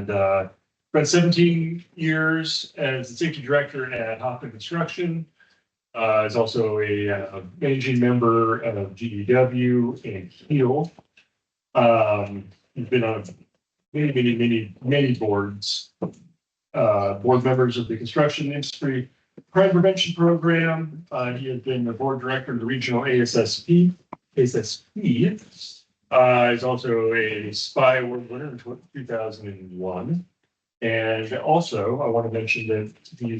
and spent 17 years as the safety director at Hoffman Construction. Is also a managing member of GDW and HEAL. He's been on many boards. Board members of the construction industry crime prevention program. He has been the board director of the regional ASSP. Is also a SPY award winner in 2001. And also, I want to mention that he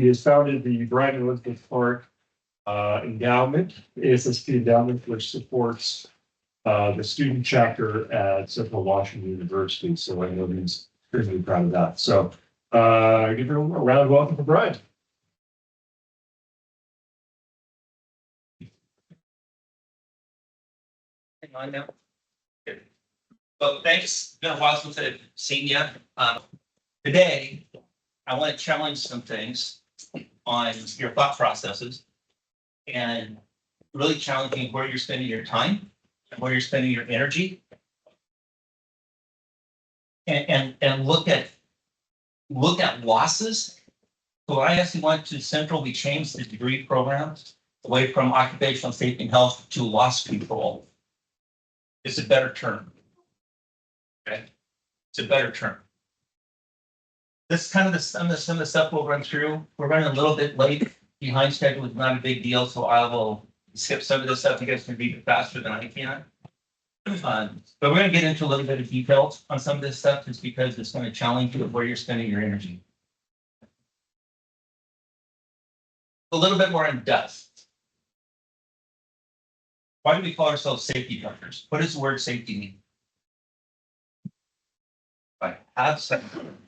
has founded the Brian Elizabeth Park endowment, ASSP endowment, which supports the student chapter at Central Washington University. So I know he's extremely proud of that. So give him a round of welcome for Brian. Hang on now. Well, thanks. It's been a while since I've seen you. Today, I want to challenge some things on your thought processes and really challenging where you're spending your time and where you're spending your energy. And look at losses. So I actually went to Central. We changed the degree programs away from occupational safety and health to loss control. It's a better term. Okay, it's a better term. This is kind of some of the stuff we'll run through. We're running a little bit late behind schedule. It's not a big deal, so I will skip some of this stuff. You guys can read it faster than I can. But we're going to get into a little bit of details on some of this stuff, just because it's going to challenge you of where you're spending your energy. A little bit more in depth. Why do we call ourselves safety directors? What does the word safety mean? Like, have some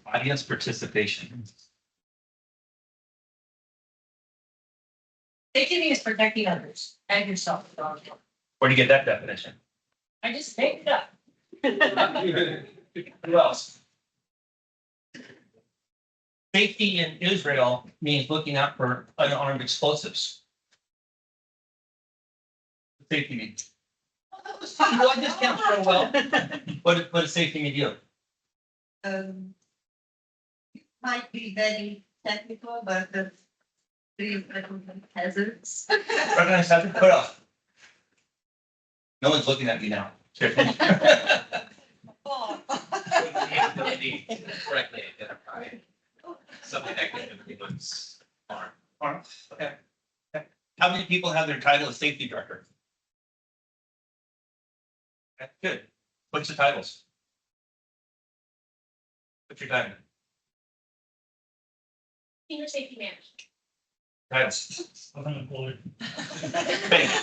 audience participation. Safety means protecting others and yourself. Where do you get that definition? I just made it up. Who else? Safety in Israel means looking out for unarmed explosives. Safety means. Well, I just can't throw well. What does safety mean to you? It might be very technical, but the hazards. Recognize hazard? What else? No one's looking at me now. Oh. Ability to correctly identify something that can influence harm. Harm? Okay. Okay. How many people have their title as safety director? Okay, good. What's the titles? What's your title? Senior safety manager. Titles. Unemployed. Thank you.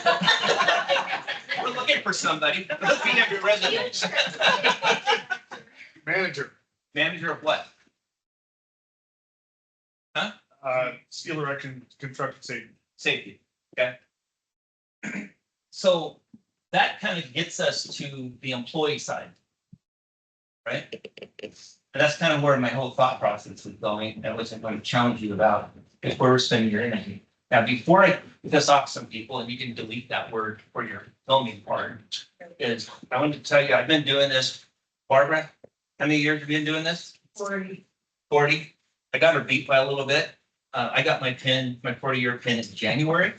We're looking for somebody. Looking at your resume. Manager. Manager of what? Steel erection construction safety. Safety. Okay. So that kind of gets us to the employee side. Right? And that's kind of where my whole thought process is going, and what I'm going to challenge you about is where we're spending your energy. Now, before I piss off some people, and you can delete that word for your filming part, is I wanted to tell you, I've been doing this. Barbara, how many years have you been doing this? 40. 40. I got her beat by a little bit. I got my 40-year pin in January.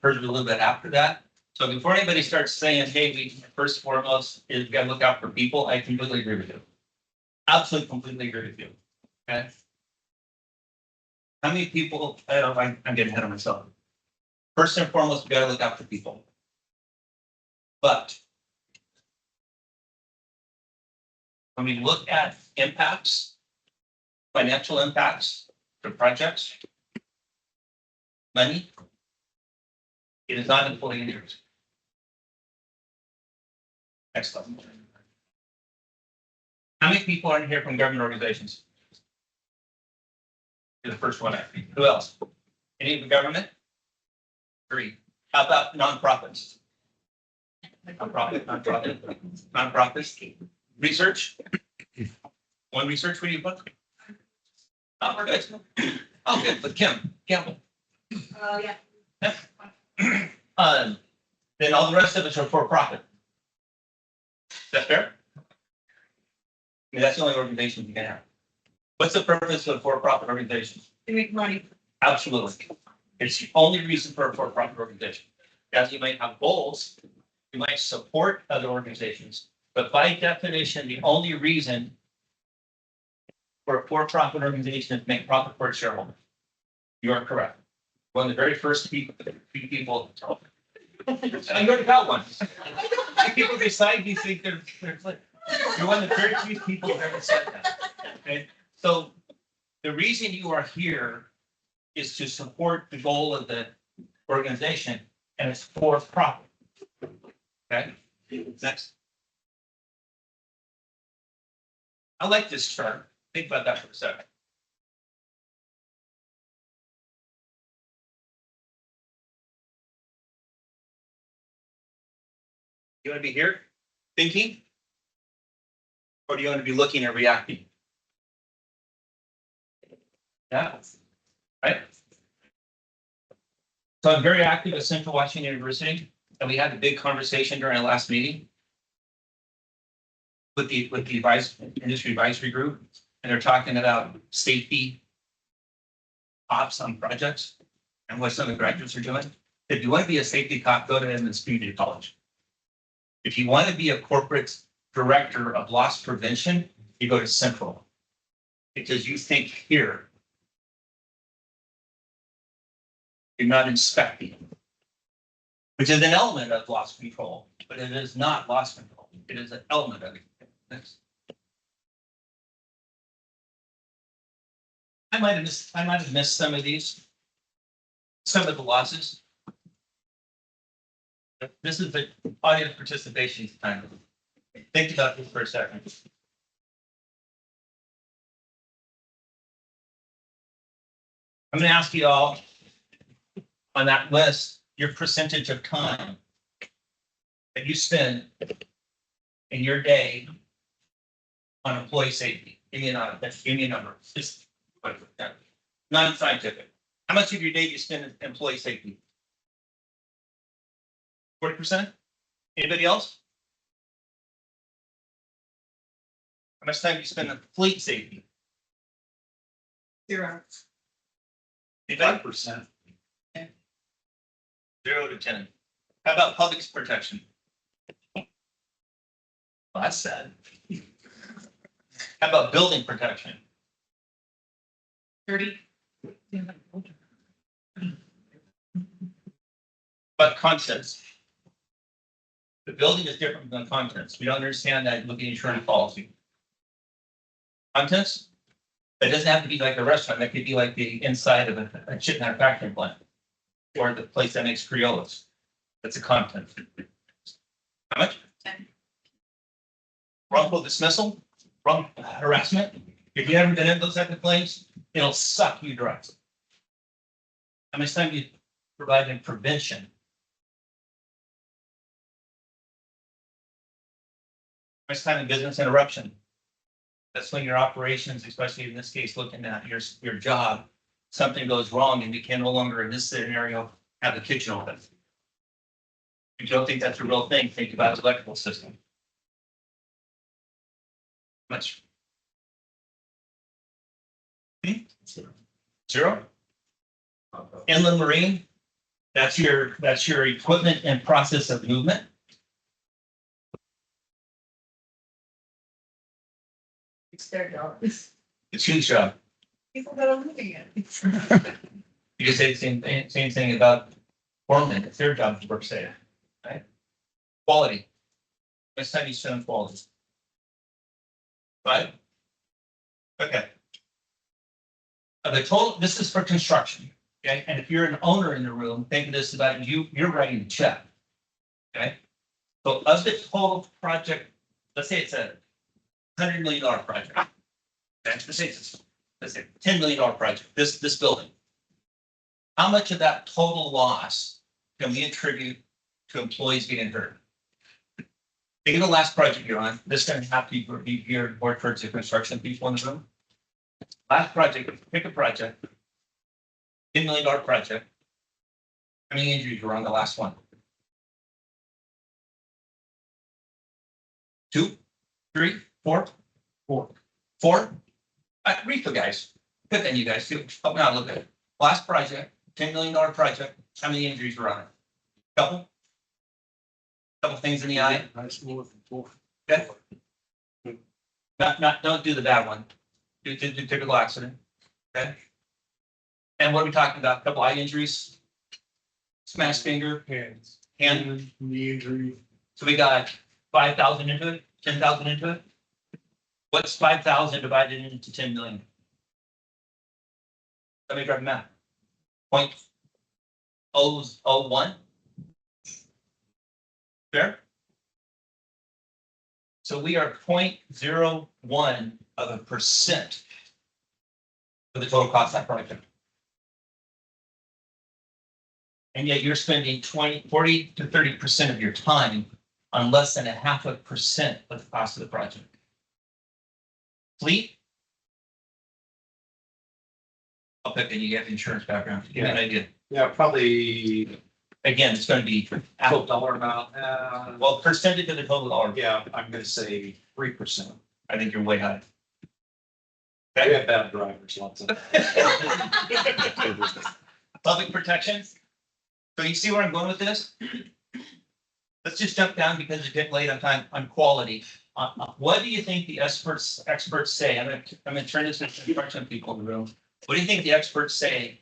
Hers a little bit after that. So before anybody starts saying, hey, we first and foremost is we got to look out for people, I completely agree with you. Absolutely, completely agree with you. Okay. How many people, I'm getting ahead of myself. First and foremost, we got to look out for people. But when we look at impacts, financial impacts to projects, money, it is not employee interest. Next slide. How many people are in here from government organizations? You're the first one, I think. Who else? Any of the government? 3. How about nonprofits? Nonprofits. Research? One research, what do you put? Oh, we're good. Oh, good, but Kim Campbell. Yeah. Then all the rest of us are for profit. Is that fair? mean, that's the only organization you can have. What's the purpose of a for-profit organization? To make money. Absolutely. It's the only reason for a for-profit organization. As you might have goals, you might support other organizations, but by definition, the only reason for a for-profit organization is to make profit for its shareholders. You are correct. One of the very first few people. I already got one. People beside you think they're you're one of the very few people who've ever said that. Okay, so the reason you are here is to support the goal of the organization, and it's for profit. Okay, next. I like this chart. Think about that for a second. You want to be here thinking? Or do you want to be looking and reacting? Yeah. Right? So I'm very active at Central Washington University, and we had a big conversation during our last meeting with the industry advisory group, and they're talking about safety ops on projects and what some of the graduates are doing. If you want to be a safety cop, go to Edmonds Community College. If you want to be a corporate director of loss prevention, you go to Central. Because you think here. You're not inspecting. Which is an element of loss control, but it is not loss control. It is an element of it. Next. I might have missed some of these. Some of the losses. This is the audience participation time. Think about this for a second. I'm going to ask you all on that list your percentage of time that you spend in your day on employee safety. Give me a number. Just non-scientific. How much of your day do you spend in employee safety? 40%? Anybody else? How much time do you spend on fleet safety? 0. 5%. 0 to 10. How about public protection? Well, that's sad. How about building protection? 30. But contents. The building is different than contents. We don't understand that looking at insurance policy. Contents? It doesn't have to be like a restaurant. That could be like the inside of a chip manufacturing plant. Or the place that makes Criollos. That's a content. How much? 10. Wrongful dismissal, wrong harassment. If you haven't been in those type of claims, it'll suck you dry. How much time do you provide in prevention? How much time in business interruption? That's when your operations, especially in this case, looking at your job, something goes wrong and you can no longer, in this scenario, have the kitchen open. If you don't think that's a real thing, think about the electrical system. Much. 0? Inland marine, that's your equipment and process of movement. It's their job. It's whose job? People that are living it. You can say the same thing about foremen. It's their job to work safe, right? Quality. Let's study some quality. Right? Okay. The total, this is for construction, okay? And if you're an owner in the room, think of this about you're writing a check. Okay? So of the total project, let's say it's a $100 million project. Okay? Let's say $10 million project, this building. How much of that total loss can we attribute to employees getting hurt? Think of the last project you're on. This is going to have to be geared more towards the construction people in the room. Last project, pick a project. $10 million project. How many injuries were on the last one? 2, 3, 4. Four. Four? Read for guys. Good thing you guys do. Help me out a little bit. Last project, $10 million project. How many injuries were on it? Couple? Couple things in the eye? High school. Okay. Don't do the bad one. Do typical accident. Okay. And what are we talking about? Couple eye injuries? Smashed finger, Hands. hand. Knee injury. So we got 5,000 into it, 10,000 into it. What's 5,000 divided into 10 million? Let me grab math. 0.001. Fair? So we are 0.01% of the total cost of that project. And yet you're spending 40 to 30% of your time on less than 0.5% of the cost of the project. Fleet? I'll pick it, you have insurance background, give me an idea. Yeah, probably Again, it's gonna be, $12 amount. well, percentage of the total dollar, Yeah, I'm gonna say 3%. I think you're way high. We have bad drivers, lots of. Public protection. So you see where I'm going with this? Let's just jump down because it's getting late on time on quality. What do you think the experts say? I'm gonna turn this into some people in the room. What do you think the experts say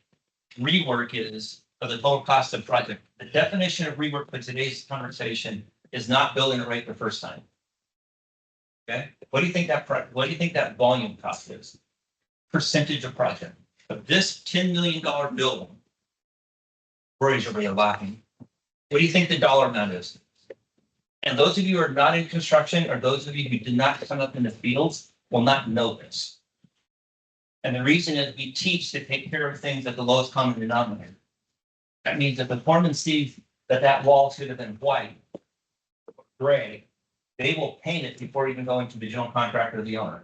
rework is of the total cost of project? The definition of rework for today's conversation is not building it right the first time. Okay, what do you think that volume cost is? Percentage of project of this $10 million building. Rory's already laughing. What do you think the dollar amount is? And those of you who are not in construction, or those of you who did not come up in the fields, will not know this. And the reason is we teach to take care of things at the lowest common denominator. That means if the foreman sees that wall should have been white, gray, they will paint it before even going to the general contractor or the owner.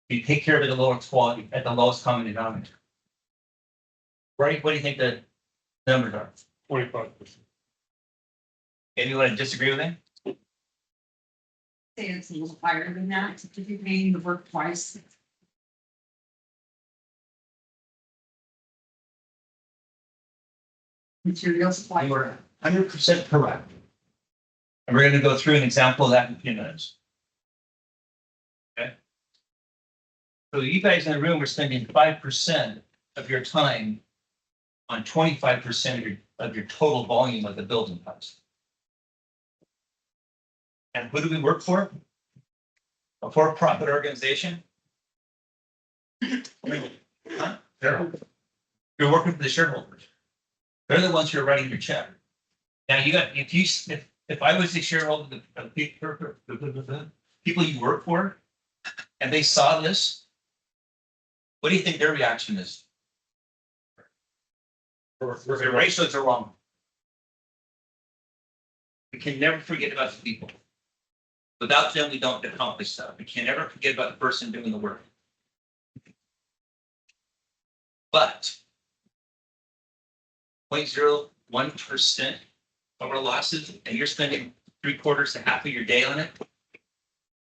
You take care of it at the lowest quality, at the lowest common denominator. Right, what do you think the numbers are? 25%. Anyone to disagree with me? Say it's a little higher than that, if you're paying the work twice. Materials supply. You are 100% correct. And we're gonna go through an example of that in a few minutes. Okay. So you guys in the room are spending 5% of your time on 25% of your total volume of the building cost. And who do we work for? A for-profit organization? Huh? You're working for the shareholders. They're the ones who are writing your check. Now you got, if I was the shareholder of the people you work for, and they saw this, what do you think their reaction is? The ratios are wrong. We can never forget about the people. Without them, we don't accomplish stuff. We can never forget about the person doing the work. But 0.01% of our losses, and you're spending 3/4 to half of your day on it,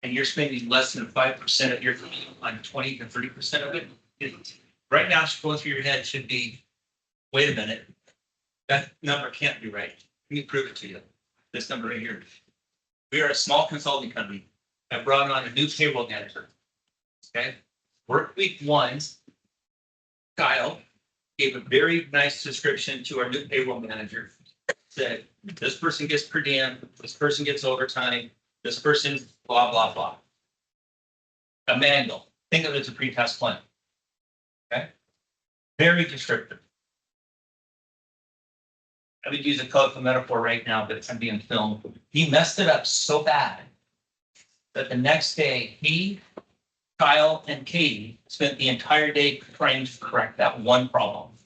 and you're spending less than 5% of your time on 20 to 30% of it. Right now, going through your head should be, wait a minute, that number can't be right. Let me prove it to you. This number right here. We are a small consulting company. I brought on a new payroll manager. Okay, work week 1, Kyle gave a very nice description to our new payroll manager. Said, this person gets per diem, this person gets overtime, this person blah, blah, blah. A manual. Think of it as a pre-test plan. Okay, very descriptive. I would use a colorful metaphor right now, but it's being filmed. He messed it up so bad that the next day he, Kyle, and Katie spent the entire day trying to correct that one problem.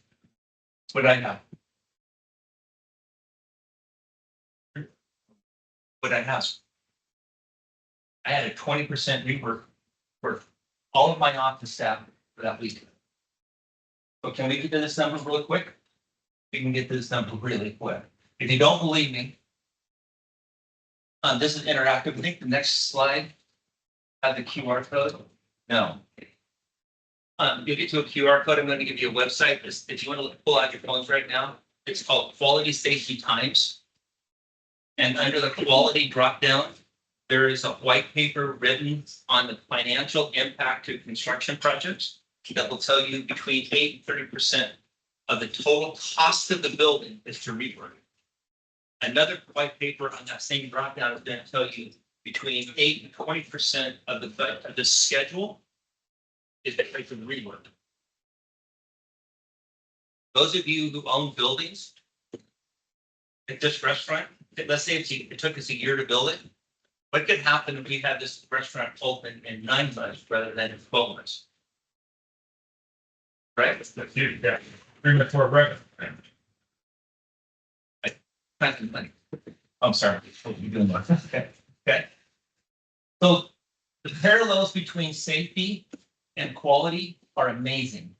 What did I have? What did I have? I had a 20% rework for all of my office staff for that week. So can we get to this number real quick? We can get to this number really quick. If you don't believe me, this is interactive. I think the next slide Have the QR code? No. You'll get to a QR code. I'm going to give you a website. If you want to pull out your phones right now, it's called Quality Safety Times. And under the quality dropdown, there is a white paper written on the financial impact to construction projects that will tell you between 8 and 30% of the total cost of the building is to rework. Another white paper on that same dropdown is going to tell you between 8 and 20% of the schedule is paid for the rework. Those of you who own buildings, like this restaurant, let's say it took us a year to build it. What could happen if we had this restaurant open in 9 months rather than in 12 months? Right? Yeah. 3 minutes for a breakfast. That's the money. I'm sorry. What you doing? Okay. Okay. So the parallels between safety and quality are amazing.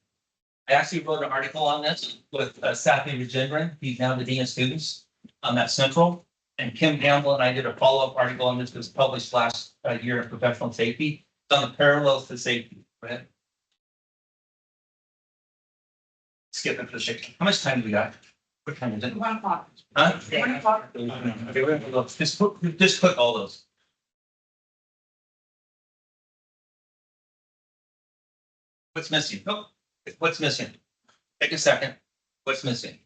I actually wrote an article on this with Safi Rajendran. He's now the Dean of Students at Central. And Kim Gamble and I did a follow-up article on this that was published last year in Professional Safety. It's on the parallels to safety. Go ahead. Skip it for the sake. How much time do we got? What time is it? 1 o'clock. Huh? 1 o'clock. Okay, we're gonna look. Just put all those. What's missing? Oh, what's missing? Take a second. What's missing?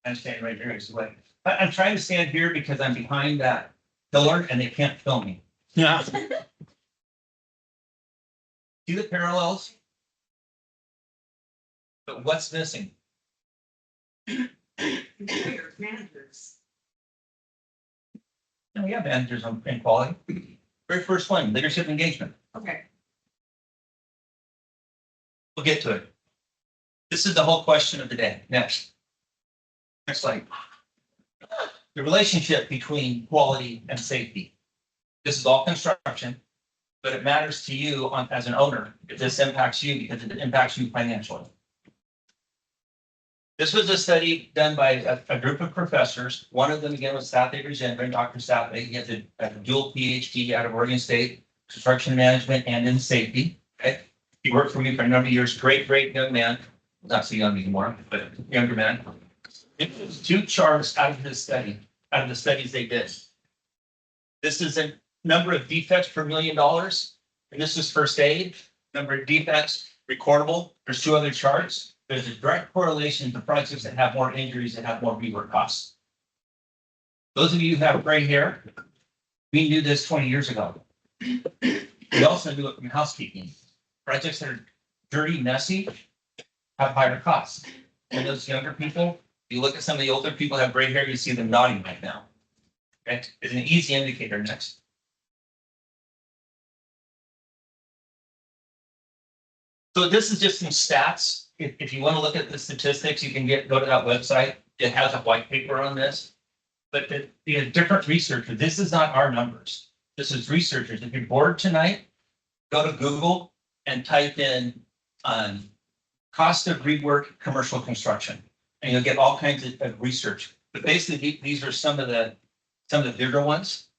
I'm standing right here. So like, I'm trying to stand here because I'm behind that pillar and they can't film me. Yeah. See the parallels? But what's missing? Employers, managers. And we have managers in quality. Very first one, leadership engagement. Okay. We'll get to it. This is the whole question of the day. Next. Next slide. The relationship between quality and safety. This is all construction, but it matters to you as an owner if this impacts you because it impacts you financially. This was a study done by a group of professors. One of them, again, was Safi Rajendran, Dr. Safi. He has a dual PhD out of Oregon State, construction management and in safety. Okay. He worked for me for a number of years. Great young man. Not so young anymore, but younger man. It was 2 charts out of his study, out of the studies they did. This is a number of defects per $1 million, and this is first aid. Number of defects recordable. There's 2 other charts. There's a direct correlation to projects that have more injuries and have more rework costs. Those of you who have gray hair, we knew this 20 years ago. We also knew it from housekeeping. Projects that are dirty, messy, have higher costs. And those younger people, you look at some of the older people who have gray hair, you see them nodding right now. Okay, it's an easy indicator. Next. So this is just some stats. If you want to look at the statistics, you can go to that website. It has a white paper on this. But the different researchers, this is not our numbers. This is researchers. If you're bored tonight, go to Google and type in cost of rework commercial construction. And you'll get all kinds of research. But basically, these are some of the bigger ones.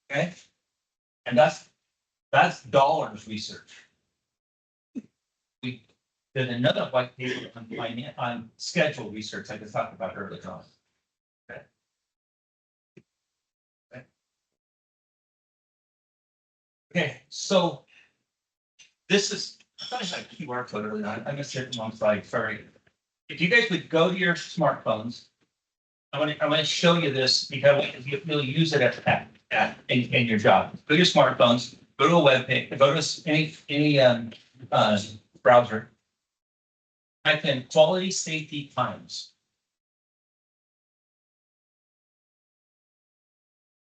Okay. And that's dollars research. We did another white paper on schedule research, like I talked about earlier on. Okay. Okay, so this is, I thought I had a QR code earlier on. I missed it on slide, sorry. If you guys would go to your smartphones, I want to show you this because you'll use it in your job. Go to your smartphones, go to a web page, go to any browser. Type in quality safety times.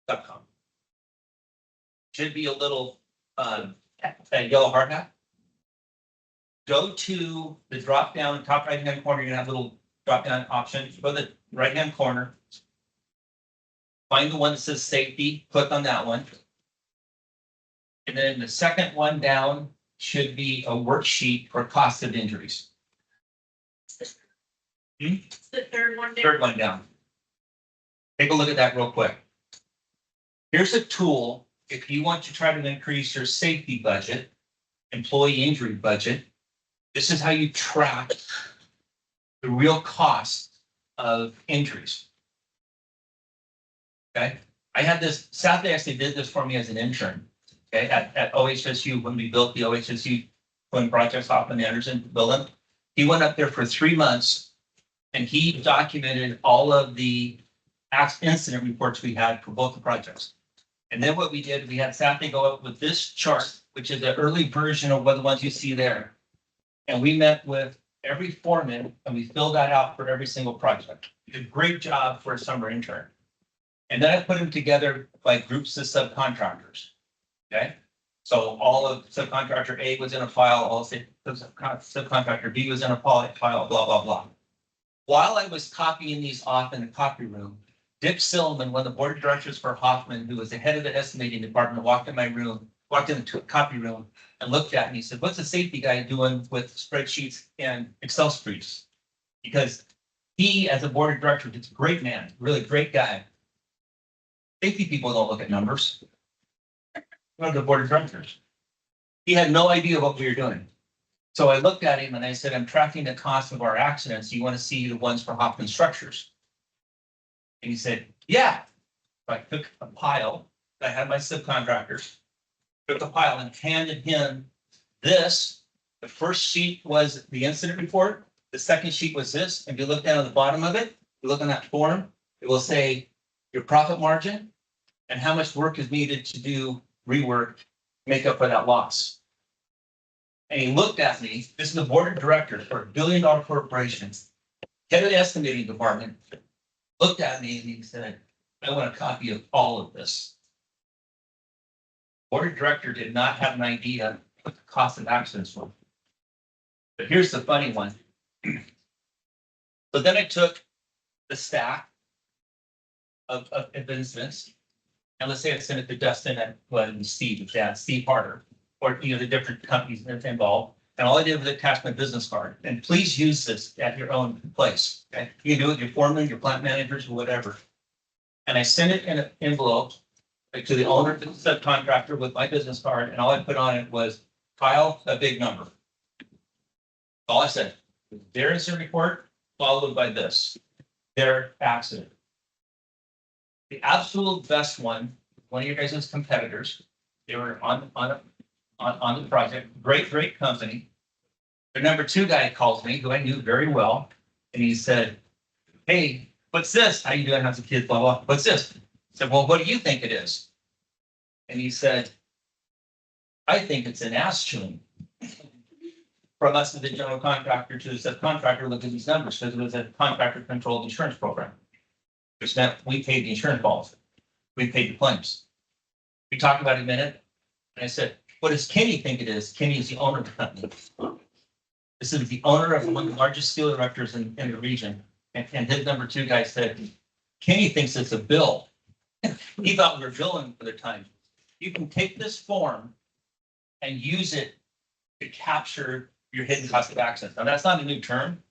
.com. Should be a little a yellow hard hat. Go to the drop down top right hand corner. You're gonna have a little drop down option. Go to the right hand corner. Find the one that says safety. Click on that one. And then the second one down should be a worksheet for cost of injuries. It's the third one there. Third one down. Take a look at that real quick. Here's a tool if you want to try to increase your safety budget, employee injury budget, this is how you track the real cost of injuries. Okay, I had this, Southday actually did this for me as an intern, okay, at OHSU, when we built the OHSU Twin Projects, Hoffman Anderson building. He went up there for 3 months and he documented all of the incident reports we had for both the projects. And then what we did, we had Southday go up with this chart, which is the early version of what the ones you see there. And we met with every foreman and we filled that out for every single project. He did a great job for a summer intern. And then I put them together by groups of subcontractors. Okay, so all of subcontractor A was in a file, all of subcontractor B was in a file, blah, blah, blah. While I was copying these off in the copy room, Dick Silliman, one of the board of directors for Hoffman, who was the head of the estimating department, walked in the copy room and looked at me. He said, "What's the safety guy doing with spreadsheets and Excel spreads?" Because he, as a board of directors, is a great man, really great guy. Safety people don't look at numbers. One of the board of directors. He had no idea what we were doing. So I looked at him and I said, "I'm tracking the cost of our accidents. You want to see the ones for Hoffman Structures?" And he said, "Yeah." So I took a pile, I had my subcontractors, took a pile and handed him this. The first sheet was the incident report. The second sheet was this. If you look down at the bottom of it, you look on that form, it will say your profit margin and how much work is needed to do rework, make up for that loss. And he looked at me, this is the board of directors for $1 billion corporation, head of the estimating department, looked at me and he said, "I want a copy of all of this." Board of director did not have an idea what the cost of accidents were. But here's the funny one. So then I took the stack of incidents, and let's say I sent it to Dustin and Steve, Steve Harder, or the different companies involved. And all I did was attach my business card. And please use this at your own place. Okay, you can do it with your foreman, your plant managers, or whatever. And I sent it in an envelope to the owner, the subcontractor, with my business card, and all I put on it was file a big number. All I said, their incident report followed by this, their accident. The absolute best one of your guys' competitors, they were on the project, great company. The number 2 guy calls me, who I knew very well, and he said, "Hey, what's this? How you doing? How's the kids? Blah, blah. What's this?" I said, "Well, what do you think it is?" And he said, "I think it's an ass chewing." From us to the general contractor to the subcontractor, look at these numbers, because it was a contractor controlled insurance program. Which meant we paid the insurance policy. We paid the claims. We talked about it a minute, and I said, "What does Kenny think it is?" Kenny is the owner of the company. This is the owner of one of the largest steel erectors in the region. And his number 2 guy said, "Kenny thinks it's a bill." He thought we were billing for the time. You can take this form and use it to capture your hidden cost of accident. Now, that's not a new term,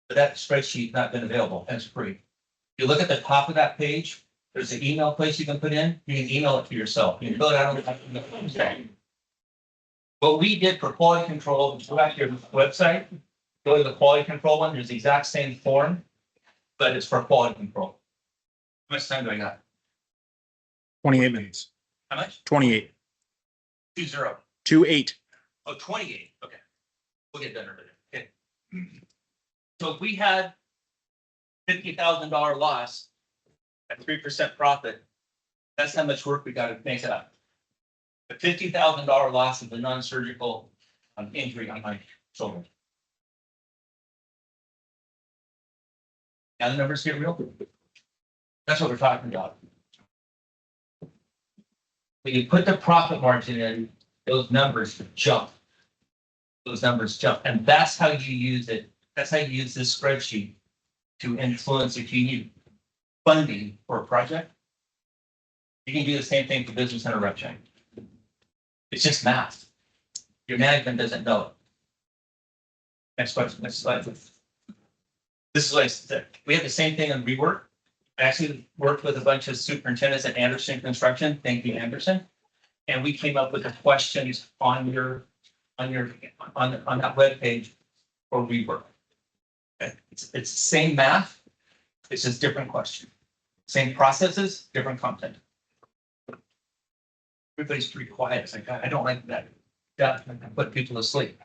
but that spreadsheet not been available, and it's free. If you look at the top of that page, there's an email place you can put in. You can email it to yourself. You can fill it out on the What we did for quality control, go back to your website, go to the quality control one, there's the exact same form, but it's for quality control. How much time do I got? 28 minutes. How much? 28. 20. 28. Oh, 28, okay. We'll get done earlier, okay. So if we had $50,000 loss at 3% profit, that's how much work we got to make it up. The $50,000 loss of the non-surgical injury on my shoulder. Now the numbers get real. That's what we're talking about. When you put the profit margin in, those numbers jump. Those numbers jump. And that's how you use it. That's how you use this spreadsheet to influence if you need funding for a project. You can do the same thing for business interruption. It's just math. Your management doesn't know it. Next question, next slide. This is what I said. We had the same thing in rework. I actually worked with a bunch of superintendents at Anderson Construction. Thank you, Anderson. And we came up with the questions on that webpage for rework. Okay, it's the same math, it's just different question. Same processes, different content. Everybody's pretty quiet. It's like, I don't like that. That can put people to sleep.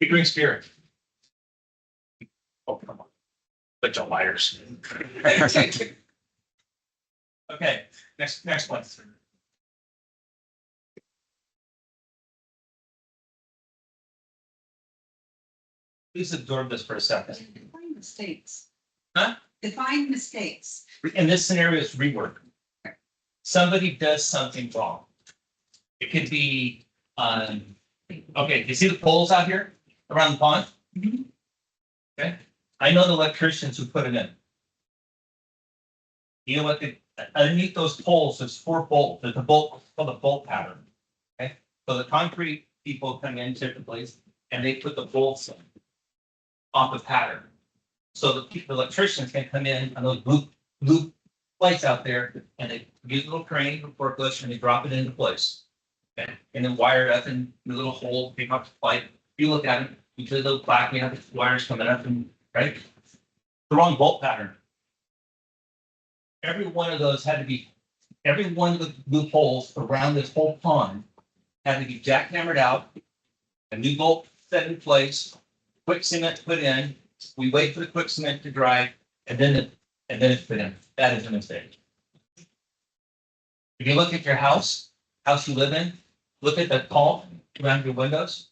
Green spirit. Oh, come on. Bunch of liars. Okay, next one. Please absorb this for a second. Define mistakes. Huh? Define mistakes. In this scenario, it's rework. Somebody does something wrong. It could be, okay, you see the poles out here around the pond? Okay, I know the electricians who put it in. You know what, underneath those poles, there's 4 bolts, there's a bolt called a bolt pattern. Okay, so the concrete people come in typically, and they put the bolts in off the pattern. So the electricians can come in on those blue lights out there, and they use a little crane or forklift, and they drop it into place. Okay, and then wire it up in the little hole, pick up the pipe. You look at it, you see the little plaque, you have the wires coming up, and right, the wrong bolt pattern. Every one of those had to be, every one of the loopholes around this whole pond had to be jackhammered out, a new bolt set in place, quick cement put in. We wait for the quick cement to dry, and then it's put in. That is a mistake. If you look at your house you live in, look at the caulk around your windows.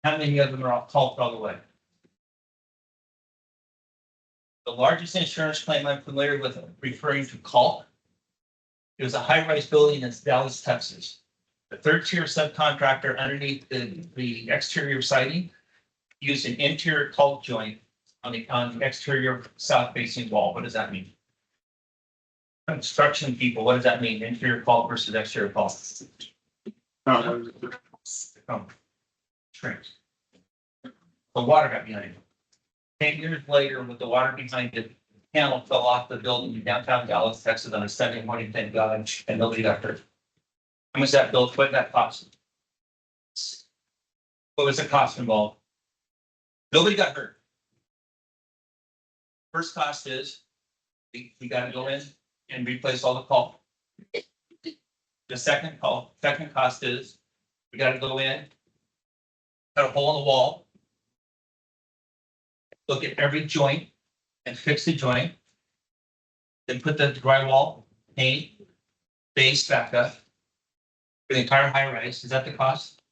How many of them are all caulked all the way? The largest insurance claim I'm familiar with referring to caulk. It was a high-rise building in Dallas, Texas. The 3rd-tier subcontractor underneath the exterior siding used an interior caulk joint on the exterior south-facing wall. What does that mean? Construction people, what does that mean? Interior caulk versus exterior caulk? Shrinks. The water got behind it. 10 years later, with the water behind it, the panel fell off the building in downtown Dallas, Texas on a Sunday morning, thank God, and nobody got hurt. How much that bill, what did that cost? What was the cost involved? Nobody got hurt. First cost is, we gotta go in and replace all the caulk. The second cost is, we gotta go in, cut a hole in the wall, look at every joint and fix the joint. Then put the drywall, paint, base back up. For the entire high rise, is that the cost?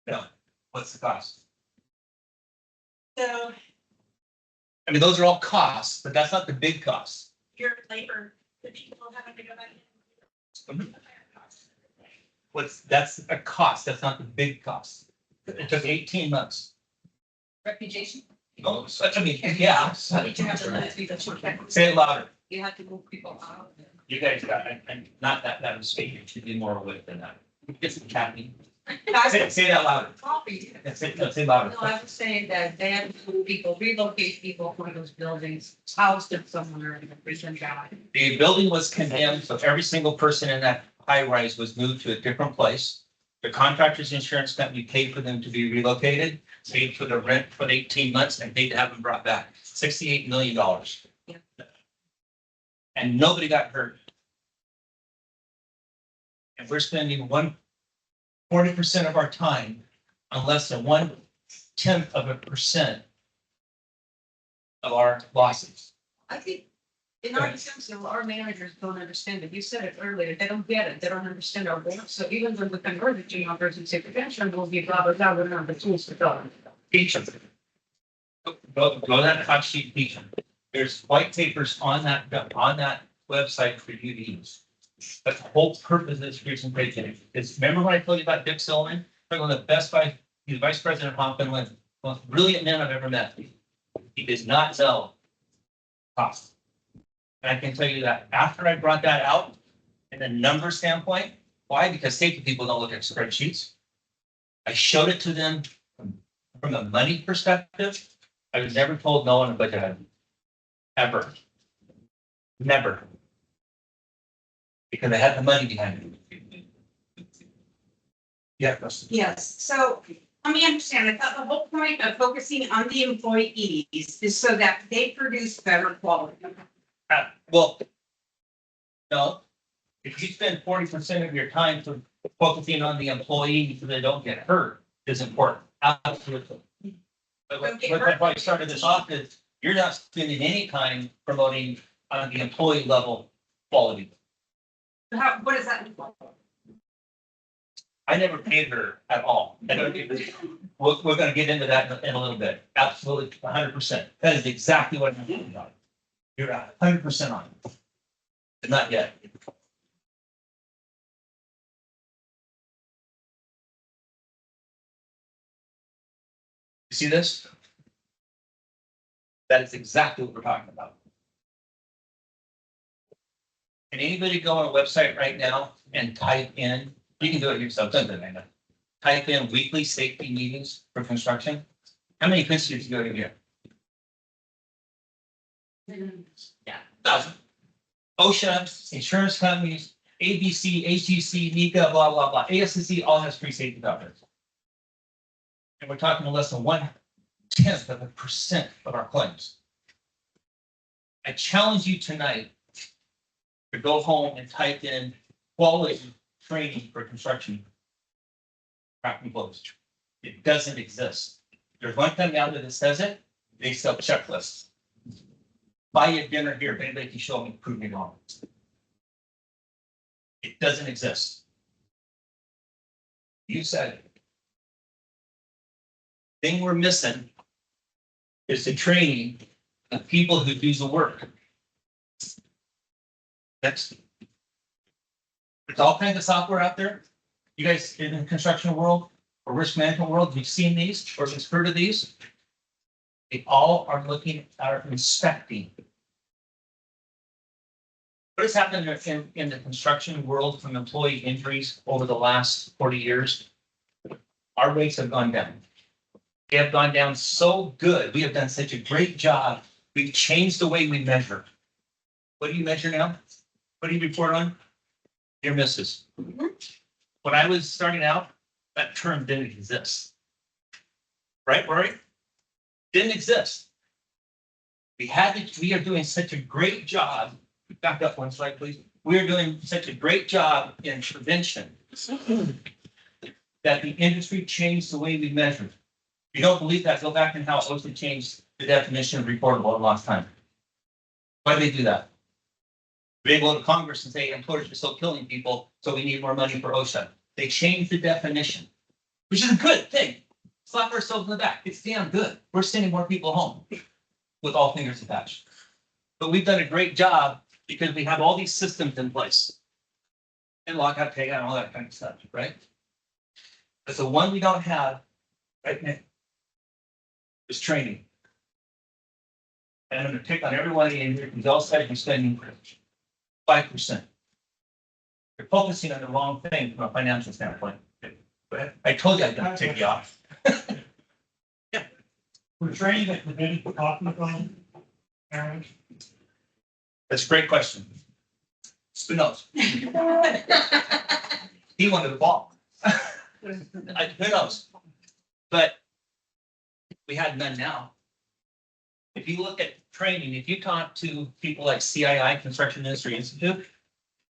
No, what's the cost? So I mean, those are all costs, but that's not the big cost. your labor, the people having to go back in. That's a cost, that's not the big cost. It took 18 months. Reputation. No, I mean, yeah. You have to let people check. Say it louder. You have to move people out. You guys got, and not that I'm speaking, it should be more awake than that. Get some caffeine. Say that louder. Coffee. Say louder. No, I was saying that they have to move people, relocate people from those buildings, house them somewhere in a prison job. The building was condemned, so every single person in that high rise was moved to a different place. The contractor's insurance company paid for them to be relocated, paid for the rent for 18 months, and paid to have them brought back. $68 million. Yeah. And nobody got hurt. And we're spending 40% of our time on less than 0.1% of our losses. I think in our council, our managers don't understand it. You said it earlier. They don't get it. They don't understand our work. So even when we convert it to numbers and say prevention will be blah, blah, blah, we don't have the tools to go. Teach them. Go to that hot sheet, teach them. There's white papers on that website for you to use. But the whole purpose of this presentation is, remember when I told you about Dick Silverman? One of the best he's vice president of Hoffman, one of the most brilliant men I've ever met. He does not sell cost. And I can tell you that after I brought that out in the number standpoint, why? Because safety people don't look at spreadsheets. I showed it to them from a money perspective. I was never told no on a budget item. Ever. Never. Because I had the money behind it. Yeah, Rustin. Yes, so let me understand, I thought the whole point of focusing on the employees is so that they produce better quality. Well, no. If you spend 40% of your time focusing on the employee so they don't get hurt is important. Absolutely. But that's why I started this off is you're not spending any time promoting on the employee level quality. What does that look like? I never paid her at all. I don't even, we're gonna get into that in a little bit. Absolutely, 100%. That is exactly what I'm talking about. You're 100% on it. But not yet. You see this? That is exactly what we're talking about. Can anybody go on a website right now and type in, you can do it yourself, doesn't it? Type in weekly safety meetings for construction. How many visitors go to here? Yeah, 1,000. OSHA, insurance companies, ABC, HGC, NECA, blah, blah, blah. ASCC all has free safety doctors. And we're talking less than 1/10% of our claims. I challenge you tonight to go home and type in quality training for construction. Crack and close. It doesn't exist. There's one company out there that says it, they sell checklists. Buy you dinner here, if anybody can show me, prove me wrong. It doesn't exist. You said it. Thing we're missing is the training of people who do the work. There's all kinds of software out there. You guys in the construction world or risk management world, have you seen these or have you heard of these? They all are looking at inspecting. What has happened in the construction world from employee injuries over the last 40 years? Our rates have gone down. They have gone down so good. We have done such a great job. We've changed the way we measure. What do you measure now? What do you report on? Near misses. When I was starting out, that term didn't exist. Right, Rory? Didn't exist. We are doing such a great job. Back up one slide, please. We are doing such a great job in prevention that the industry changed the way we measure. If you don't believe that, go back and how OSHA changed the definition of reportable in lost time. Why do they do that? They go to Congress and say employers are still killing people, so we need more money for OSHA. They changed the definition, which is a good thing. Slap ourselves in the back. It's damn good. We're sending more people home with all fingers attached. But we've done a great job because we have all these systems in place. And lockout, takeout, and all that kind of stuff, right? But the one we don't have right now is training. And I'm going to pick on everybody in here because all said you're spending 5%. You're focusing on the wrong thing from a financial standpoint. But I told you I'd gonna take you off. We're training at the minute we're talking about, Aaron. That's a great question. Who knows? He wanted the ball. Who knows? But we had none now. If you look at training, if you talk to people like CII, Construction Industry Institute,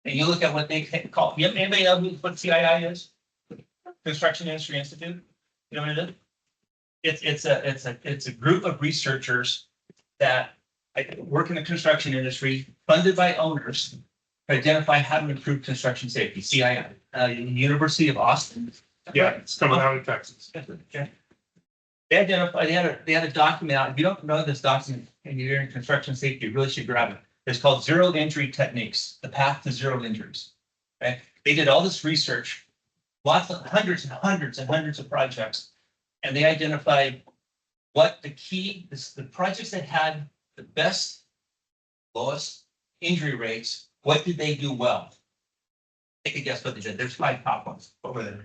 and you look at what they call, anybody know what CII is? Construction Industry Institute? You know what it is? It's a group of researchers that work in the construction industry, funded by owners, to identify how to improve construction safety. CII, University of Austin. Yeah, it's coming out of Texas. They identified, they had a document out. If you don't know this document and you're in construction safety, you really should grab it. It's called Zero Injury Techniques, the path to zero injuries. Okay. They did all this research, lots of hundreds and hundreds and hundreds of projects. And they identified what the projects that had the best, lowest injury rates, what did they do well? Take a guess what they did. There's 5 top ones. What were they?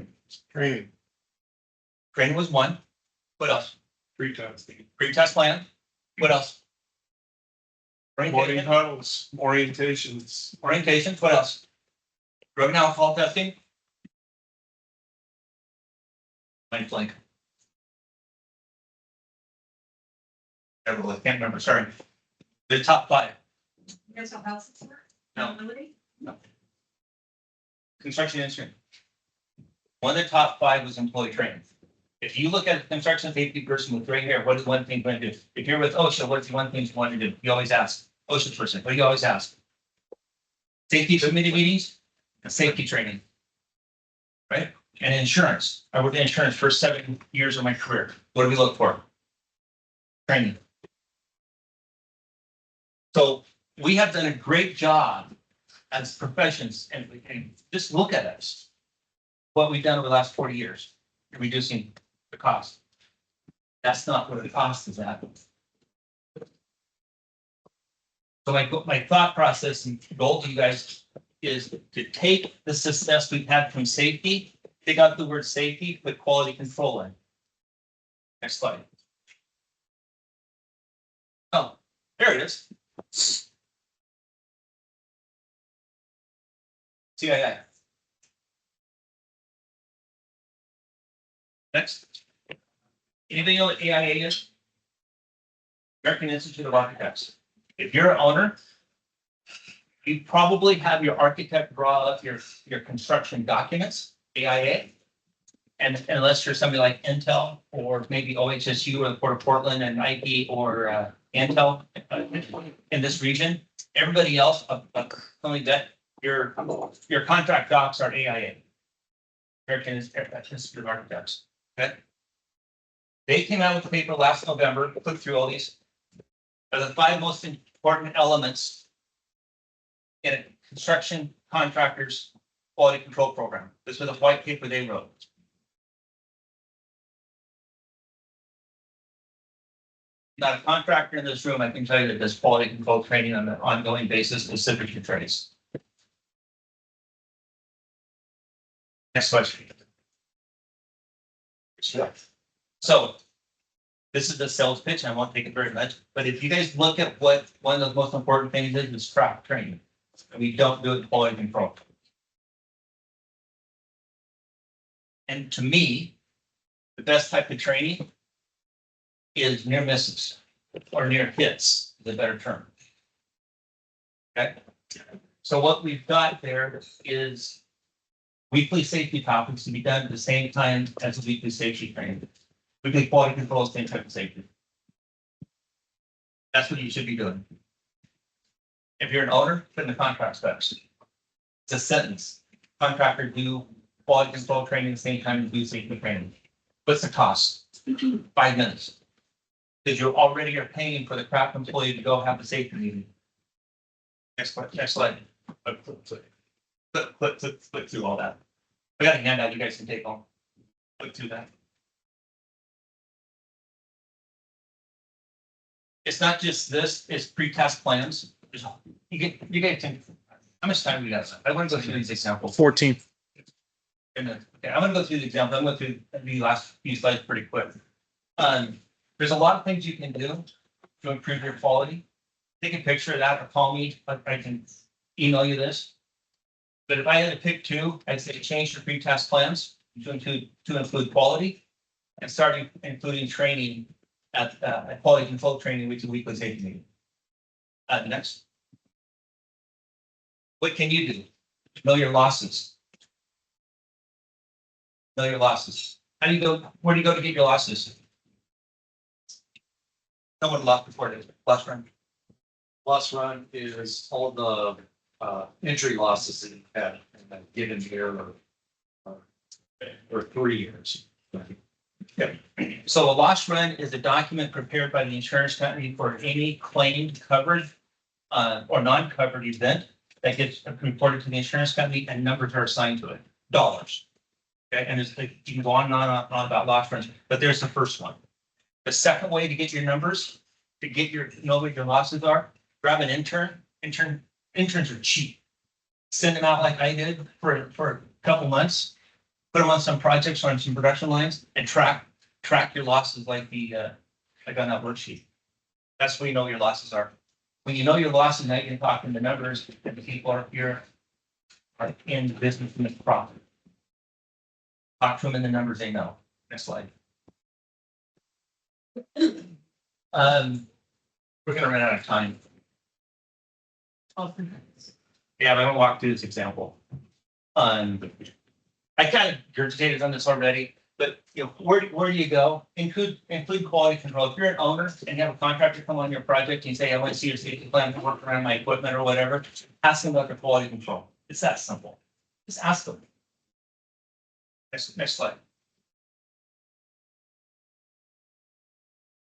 Training, Training was one. What else? pre-testing, Pre-test plan. What else? morning huddles, orientations. Orientations. What else? Drug and alcohol testing. Blank, blank. I can't remember, sorry. The top five, Mental health support? No. Ability? construction industry. One of the top five was employee training. If you look at a construction safety person with gray hair, what is one thing going to do? If you're with OSHA, what's the one thing you want to do? You always ask, OSHA person, what do you always ask? Safety committee meetings and safety training. Right? And insurance. I worked in insurance for 7 years of my career. What do we look for? Training. So we have done a great job as professions and just look at us. What we've done over the last 40 years, reducing the cost. That's not where the cost is at. So my thought process and goal to you guys is to take the success we've had from safety, take out the word safety, put quality control in. Next slide. Oh, there it is. CII. Next. Anything else AIA is? American Institute of Architects. If you're an owner, you probably have your architect draw up your construction documents, AIA. And unless you're somebody like Intel or maybe OHSU or the Port of Portland and Nike or Intel in this region, everybody else, only that your contract docs are AIA. American Institute of Architects. Okay. They came out with a paper last November, click through all these. Are the 5 most important elements in a construction contractor's quality control program. This was a white paper they wrote. Not a contractor in this room, I can tell you that does quality control training on an ongoing basis specific to trades. Next question. So this is the sales pitch. I won't take it very much, but if you guys look at what one of the most important things is traffic training. And we don't do it in quality control. And to me, the best type of training is near misses or near hits, is a better term. Okay. So what we've got there is weekly safety topics to be done at the same time as the weekly safety training. Weekly quality control, same type of safety. That's what you should be doing. If you're an owner, put in the contract specs. It's a sentence. Contractor do quality control training at the same time as do safety training. What's the cost? 5 minutes. Because you already are paying for the craft employee to go have the safety meeting. Next slide. Click through all that. I got a handout you guys can take home. Click through that. It's not just this, it's pre-task plans. You get to, how much time do you guys have? I want to go through these examples. 14. Okay, I'm gonna go through the example. I'm going through the last few slides pretty quick. There's a lot of things you can do to improve your quality. Take a picture of that or call me. I can email you this. But if I had to pick 2, I'd say change your pre-task plans to include quality and start including training at quality control training, which is a weekly safety meeting. Next. What can you do? Know your losses. Know your losses. How do you go? Where do you go to get your losses? No one lost before it. Last run. Loss run is all the injury losses that you've had in a given year or 3 years. So a loss run is a document prepared by the insurance company for any claimed covered or non-covered event that gets reported to the insurance company and numbers are assigned to it. Dollars. Okay, and it's like you can go on and on about loss runs, but there's the first one. The second way to get your numbers, to get know what your losses are, grab an intern. Interns are cheap. Send them out like I did for a couple months. Put them on some projects or on some production lines and track your losses like like on that worksheet. That's where you know your losses are. When you know your losses, now you can talk in the numbers and the people are in the business and the profit. Talk to them in the numbers they know. Next slide. We're gonna run out of time. Yeah, but I'm gonna walk through this example. I kind of regurgitated on this already, but you know, where do you go? Include quality control. If you're an owner and you have a contractor come on your project and you say, I want to see your safety plan to work around my equipment or whatever, ask them about their quality control. It's that simple. Just ask them. Next slide.